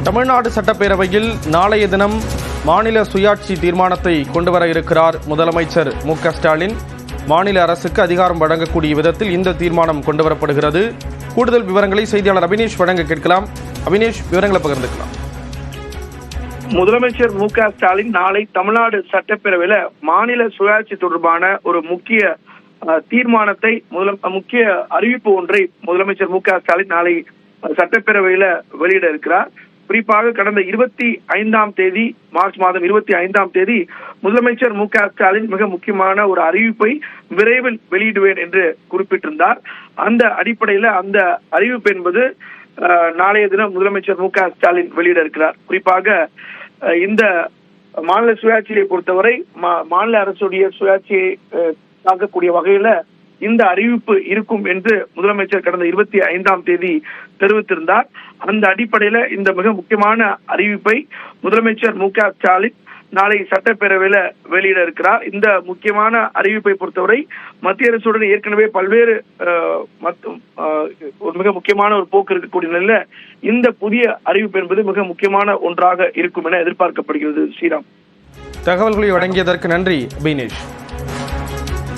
தமிழ்நாடு சட்டப்பேரவையில் நாளைய தினம் மாநில சுயாட்சி தீர்மானத்தை கொண்டுவர இருக்கிறார் முதலமைச்சர் மு.க.ஸ்டாலின். மாநில அரசுக்கு அதிகாரம் வழங்கக்கூடிய விதத்தில் இந்த தீர்மானம் கொண்டுவரப்படுகிறது. கூடுதல் விவரங்களை செய்தியாளர் அபினேஷ் வழங்க கேட்கலாம். அபினேஷ், விவரங்களை பகிர்ந்துக்கலாம். முதலமைச்சர் மு.க.ஸ்டாலின் நாளை தமிழ்நாடு சட்டப்பேரவையில மாநில சுயாட்சி தொடர்பான ஒரு முக்கிய தீர்மானத்தை முக்கிய அறிவிப்பு ஒன்றை முதலமைச்சர் மு.க.ஸ்டாலின் நாளை சட்டப்பேரவையில வெளியிட இருக்கிறார். குறிப்பாக கடந்த 25ஆம் தேதி, மார்ச் மாதம் 25ஆம் தேதி முதலமைச்சர் மு.க.ஸ்டாலின் மிக முக்கியமான ஒரு அறிவிப்பை விரைவில் வெளியிடுவேன் என்று குறிப்பிட்டிருந்தார். அந்த அடிப்படையில அந்த அறிவிப்பு என்பது நாளைய தினம் முதலமைச்சர் மு.க.ஸ்டாலின் வெளியிட இருக்கிறார். குறிப்பாக இந்த மாநில சுயாட்சியை பொறுத்தவரை மாநில அரசுடைய சுயாட்சியை தாக்கக்கூடிய வகையில இந்த அறிவிப்பு இருக்கும் என்று முதலமைச்சர் கடந்த 25ஆம் தேதி தெரிவித்திருந்தார். அந்த அடிப்படையில இந்த மிக முக்கியமான அறிவிப்பை முதலமைச்சர் மு.க.ஸ்டாலின் நாளை சட்டப்பேரவையில வெளியிட இருக்கிறார். இந்த முக்கியமான அறிவிப்பை பொறுத்தவரை மத்திய அரசுடன் ஏற்கனவே பல்வேறு ஒரு மிக முக்கியமான ஒரு போக்கு இருக்கக்கூடிய நிலையில இந்த புதிய அறிவிப்பு என்பது மிக முக்கியமான ஒன்றாக இருக்கும் என எதிர்பார்க்கப்படுகிறது. ஸ்ரீராம், தகவல்களை வழங்கியதற்கு நன்றி அபினேஷ்.